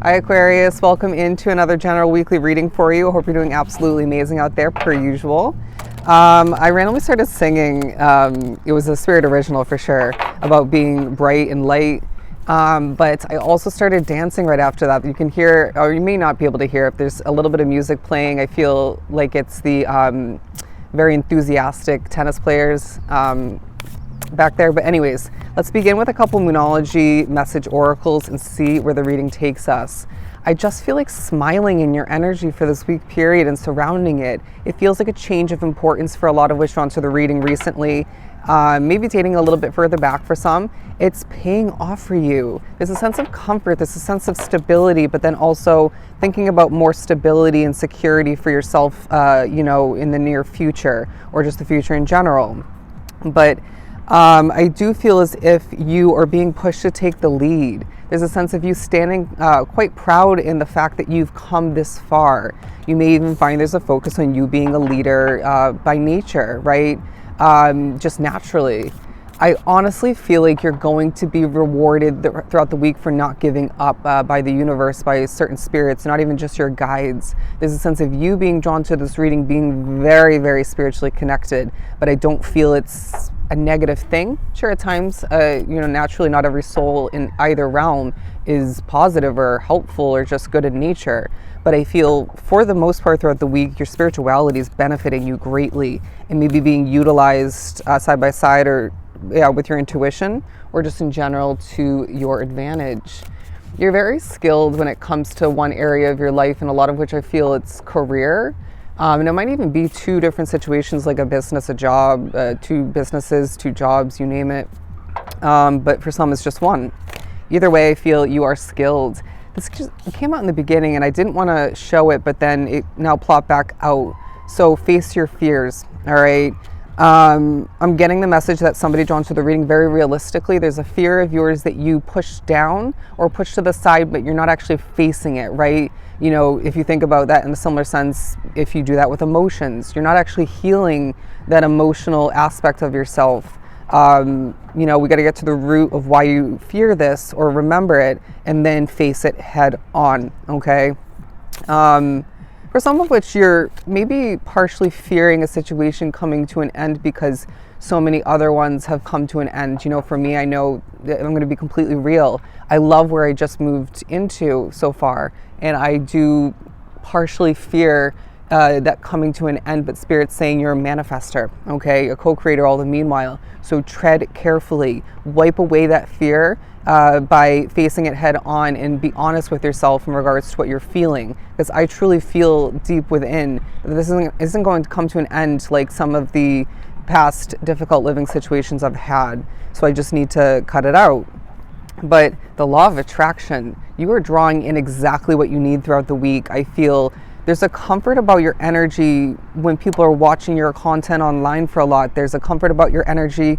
Hi Aquarius, welcome into another general weekly reading for you. I hope you're doing absolutely amazing out there per usual. I randomly started singing, it was a Spirit original for sure, about being bright and light. But I also started dancing right after that. You can hear, or you may not be able to hear, if there's a little bit of music playing. I feel like it's the very enthusiastic tennis players back there. But anyways, let's begin with a couple Moonology message oracles and see where the reading takes us. I just feel like smiling in your energy for this week period and surrounding it. It feels like a change of importance for a lot of which drawn to the reading recently. Maybe dating a little bit further back for some. It's paying off for you. There's a sense of comfort, there's a sense of stability, but then also thinking about more stability and security for yourself, in the near future or just the future in general. But I do feel as if you are being pushed to take the lead. There's a sense of you standing quite proud in the fact that you've come this far. You may even find there's a focus on you being a leader by nature, right? Just naturally. I honestly feel like you're going to be rewarded throughout the week for not giving up by the universe, by certain spirits, not even just your guides. There's a sense of you being drawn to this reading, being very, very spiritually connected, but I don't feel it's a negative thing. Sure, at times, naturally not every soul in either realm is positive or helpful or just good in nature. But I feel for the most part throughout the week, your spirituality is benefiting you greatly and maybe being utilized side by side or with your intuition or just in general to your advantage. You're very skilled when it comes to one area of your life, and a lot of which I feel it's career. And it might even be two different situations, like a business, a job, two businesses, two jobs, you name it. But for some, it's just one. Either way, I feel you are skilled. This just came out in the beginning, and I didn't want to show it, but then it now plopped back out. So face your fears, all right? I'm getting the message that somebody drawn to the reading very realistically. There's a fear of yours that you push down or push to the side, but you're not actually facing it, right? You know, if you think about that in a similar sense, if you do that with emotions, you're not actually healing that emotional aspect of yourself. We got to get to the root of why you fear this or remember it and then face it head on, okay? For some of which you're maybe partially fearing a situation coming to an end because so many other ones have come to an end. For me, I know that I'm going to be completely real. I love where I just moved into so far, and I do partially fear that coming to an end, but Spirit's saying you're a manifester, okay? A co-creator all the meanwhile. So tread carefully, wipe away that fear by facing it head on and be honest with yourself in regards to what you're feeling. Because I truly feel deep within that this isn't going to come to an end like some of the past difficult living situations I've had. So I just need to cut it out. But the law of attraction, you are drawing in exactly what you need throughout the week. I feel there's a comfort about your energy when people are watching your content online for a lot. There's a comfort about your energy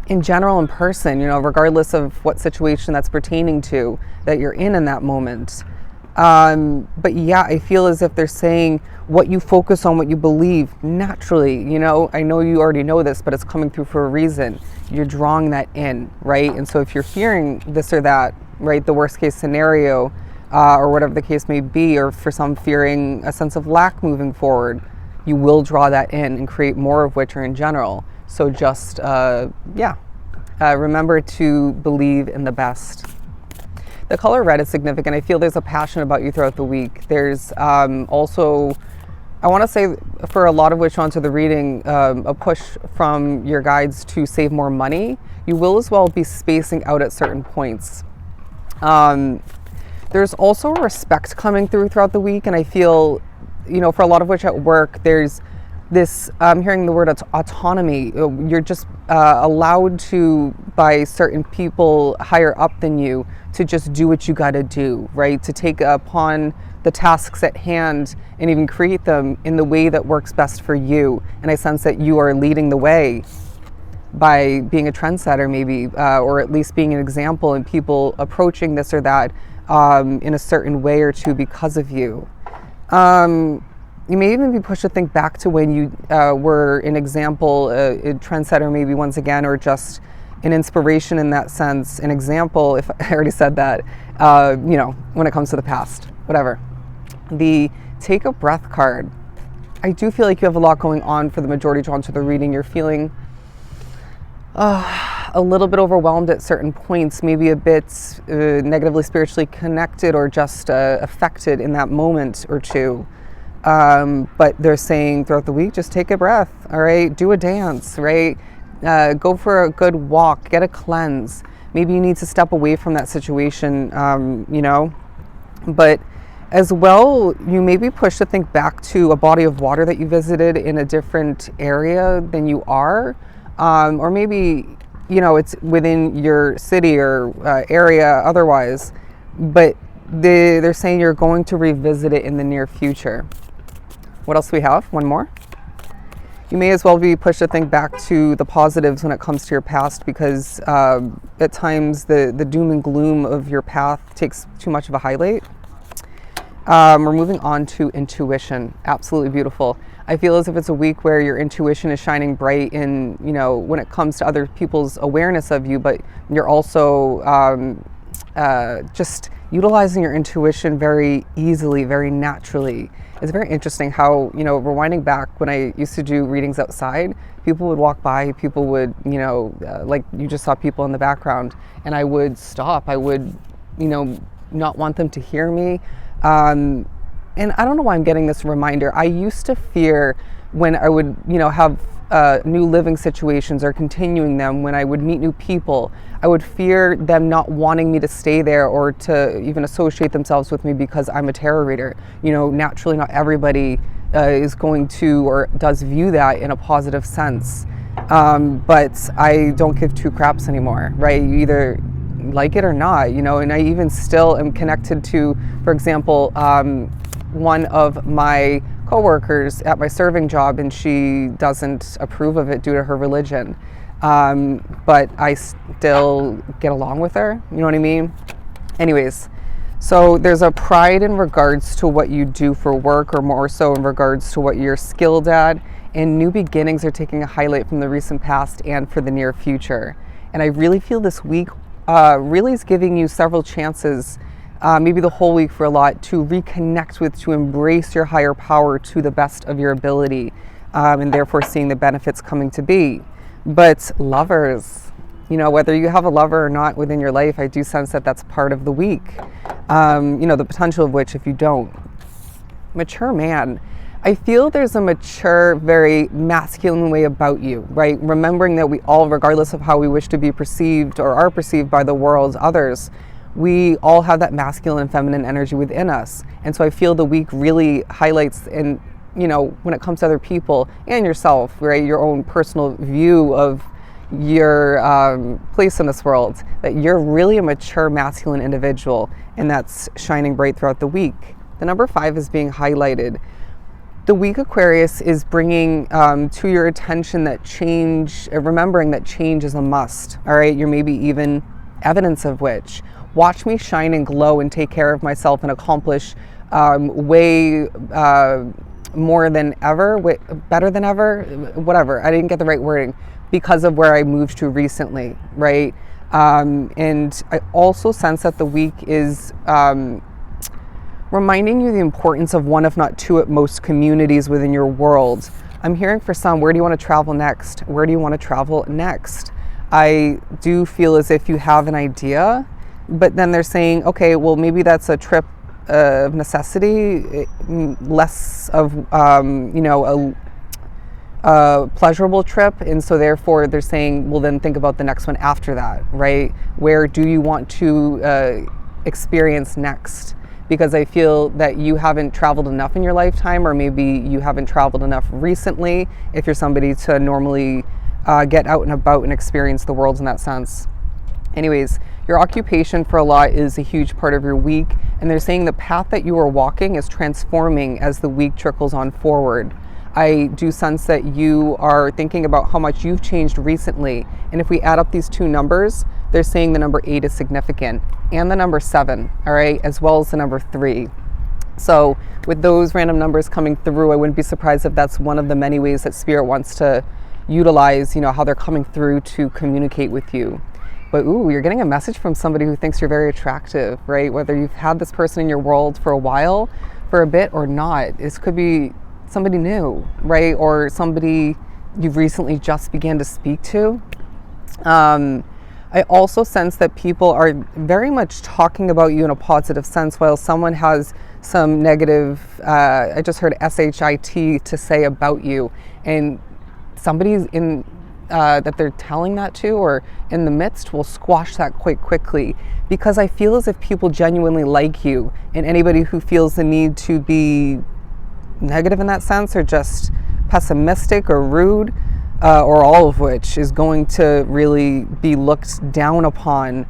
in general in person, regardless of what situation that's pertaining to that you're in that moment. But yeah, I feel as if they're saying what you focus on, what you believe naturally, I know you already know this, but it's coming through for a reason. You're drawing that in, right? And so if you're fearing this or that, right, the worst case scenario, or whatever the case may be, or for some fearing a sense of lack moving forward, you will draw that in and create more of which are in general. So just, remember to believe in the best. The color red is significant. I feel there's a passion about you throughout the week. There's also, I want to say for a lot of which onto the reading, a push from your guides to save more money. You will as well be spacing out at certain points. There's also respect coming throughout the week, and I feel, for a lot of which at work, there's this, I'm hearing the word autonomy. You're just allowed to, by certain people higher up than you, to just do what you got to do, right? To take upon the tasks at hand and even create them in the way that works best for you. And I sense that you are leading the way by being a trendsetter maybe, or at least being an example and people approaching this or that in a certain way or two because of you. You may even be pushed to think back to when you were an example, a trendsetter maybe once again, or just an inspiration in that sense, an example, if I already said that, when it comes to the past, whatever. The take a breath card. I do feel like you have a lot going on for the majority drawn to the reading. You're feeling a little bit overwhelmed at certain points, maybe a bit negatively spiritually connected or just affected in that moment or two. But they're saying throughout the week, just take a breath, all right? Do a dance, right? Go for a good walk, get a cleanse. Maybe you need to step away from that situation, But as well, you may be pushed to think back to a body of water that you visited in a different area than you are. Or maybe, it's within your city or area otherwise. But they're saying you're going to revisit it in the near future. What else do we have? One more. You may as well be pushed to think back to the positives when it comes to your past, because at times the doom and gloom of your path takes too much of a highlight. We're moving on to intuition. Absolutely beautiful. I feel as if it's a week where your intuition is shining bright in, when it comes to other people's awareness of you, but you're also just utilizing your intuition very easily, very naturally. It's very interesting how, rewinding back when I used to do readings outside, people would walk by, people would, like you just saw people in the background, and I would stop. I would, not want them to hear me. And I don't know why I'm getting this reminder. I used to fear when I would, have new living situations or continuing them, when I would meet new people, I would fear them not wanting me to stay there or to even associate themselves with me because I'm a tarot reader. Naturally not everybody is going to or does view that in a positive sense. But I don't give two craps anymore, right? You either like it or not, and I even still am connected to, for example, one of my coworkers at my serving job, and she doesn't approve of it due to her religion. But I still get along with her, you know what I mean? Anyways, so there's a pride in regards to what you do for work, or more so in regards to what you're skilled at, and new beginnings are taking a highlight from the recent past and for the near future. And I really feel this week really is giving you several chances, maybe the whole week for a lot, to reconnect with, to embrace your higher power to the best of your ability, and therefore seeing the benefits coming to be. But lovers, whether you have a lover or not within your life, I do sense that that's part of the week, the potential of which, if you don't. Mature man. I feel there's a mature, very masculine way about you, right? Remembering that we all, regardless of how we wish to be perceived or are perceived by the world, others, we all have that masculine and feminine energy within us. And so I feel the week really highlights, and when it comes to other people and yourself, right, your own personal view of your place in this world, that you're really a mature masculine individual, and that's shining bright throughout the week. The number 5 is being highlighted. The week, Aquarius, is bringing to your attention that change, remembering that change is a must, all right? You're maybe even evidence of which. Watch me shine and glow and take care of myself and accomplish way more than ever, better than ever, whatever. I didn't get the right wording, because of where I moved to recently, right? And I also sense that the week is reminding you the importance of one, if not two at most, communities within your world. I'm hearing for some, where do you want to travel next? Where do you want to travel next? I do feel as if you have an idea, but then they're saying, okay, well, maybe that's a trip of necessity, less of, a pleasurable trip. And so therefore they're saying, well, then think about the next one after that, right? Where do you want to experience next? Because I feel that you haven't traveled enough in your lifetime, or maybe you haven't traveled enough recently, if you're somebody to normally get out and about and experience the world in that sense. Anyways, your occupation for a lot is a huge part of your week, and they're saying the path that you are walking is transforming as the week trickles on forward. I do sense that you are thinking about how much you've changed recently, and if we add up these two numbers, they're saying the number 8 is significant, and the number 7, all right, as well as the number 3. So with those random numbers coming through, I wouldn't be surprised if that's one of the many ways that Spirit wants to utilize, how they're coming through to communicate with you. But ooh, you're getting a message from somebody who thinks you're very attractive, right? Whether you've had this person in your world for a while, for a bit, or not. This could be somebody new, right? Or somebody you've recently just began to speak to. I also sense that people are very much talking about you in a positive sense, while someone has some negative, I just heard SHIT to say about you, and somebody's in that they're telling that to or in the midst will squash that quite quickly, because I feel as if people genuinely like you, and anybody who feels the need to be negative in that sense or just pessimistic or rude or all of which is going to really be looked down upon,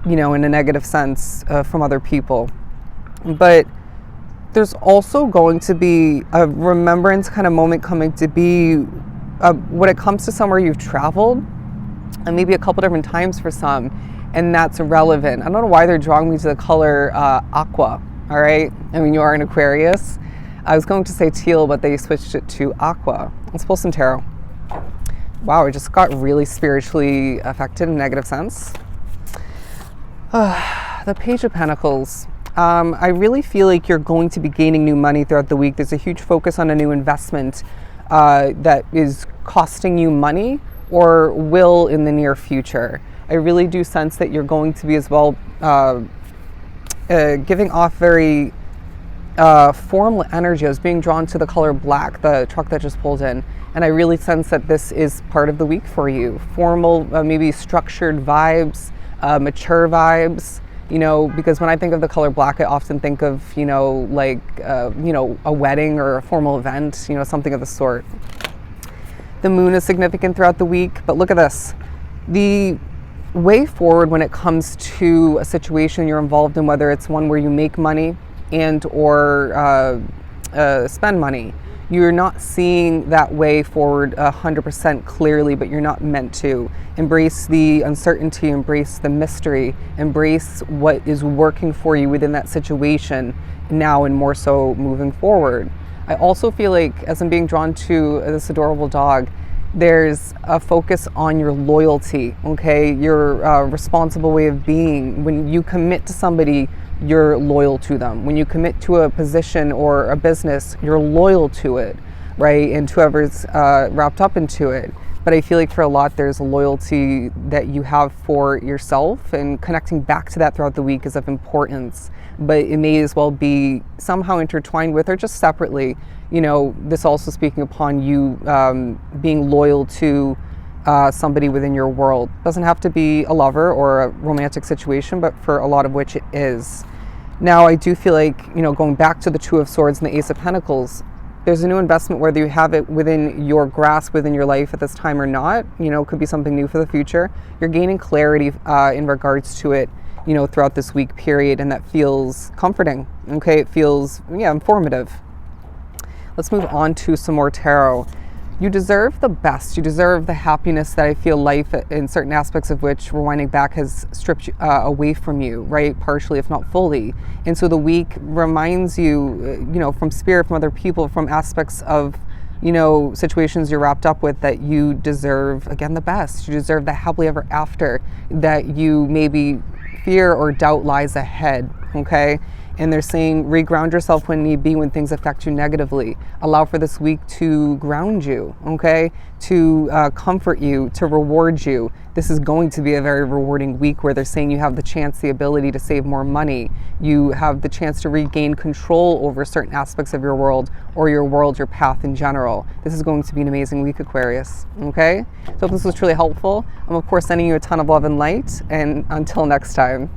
in a negative sense from other people. But there's also going to be a remembrance kind of moment coming to be when it comes to somewhere you've traveled, and maybe a couple different times for some, and that's relevant. I don't know why they're drawing me to the color aqua, all right? I mean, you are an Aquarius. I was going to say teal, but they switched it to aqua. Let's pull some tarot. Wow, I just got really spiritually affected in a negative sense. The Page of Pentacles. I really feel like you're going to be gaining new money throughout the week. There's a huge focus on a new investment that is costing you money or will in the near future. I really do sense that you're going to be as well giving off very formal energy. I was being drawn to the color black, the truck that just pulled in, and I really sense that this is part of the week for you. Formal, maybe structured vibes, mature vibes, because when I think of the color black, I often think of, like, a wedding or a formal event, something of the sort. The moon is significant throughout the week, but look at this. The way forward when it comes to a situation you're involved in, whether it's one where you make money and or spend money, you're not seeing that way forward 100% clearly, but you're not meant to. Embrace the uncertainty, embrace the mystery, embrace what is working for you within that situation now and more so moving forward. I also feel like, as I'm being drawn to this adorable dog, there's a focus on your loyalty, okay? Your responsible way of being. When you commit to somebody, you're loyal to them. When you commit to a position or a business, you're loyal to it, right? And to whoever's wrapped up into it. But I feel like for a lot, there's a loyalty that you have for yourself, and connecting back to that throughout the week is of importance. But it may as well be somehow intertwined with, or just separately, this also speaking upon you being loyal to somebody within your world. Doesn't have to be a lover or a romantic situation, but for a lot of which it is. Now, I do feel like, going back to the Two of Swords and the Ace of Pentacles, there's a new investment, whether you have it within your grasp, within your life at this time or not. Could be something new for the future. You're gaining clarity in regards to it, throughout this week period, and that feels comforting. Okay, it feels, informative. Let's move on to some more tarot. You deserve the best. You deserve the happiness that I feel life, in certain aspects of which, rewinding back, has stripped away from you, right? Partially, if not fully. And so the week reminds you, from spirit, from other people, from aspects of, situations you're wrapped up with, that you deserve, again, the best. You deserve the happily ever after that you maybe fear or doubt lies ahead, okay? And they're saying reground yourself when need be, when things affect you negatively. Allow for this week to ground you, okay? To comfort you, to reward you. This is going to be a very rewarding week where they're saying you have the chance, the ability to save more money. You have the chance to regain control over certain aspects of your world, or your world, your path in general. This is going to be an amazing week, Aquarius, okay? So if this was truly helpful, I'm of course sending you a ton of love and light, and until next time.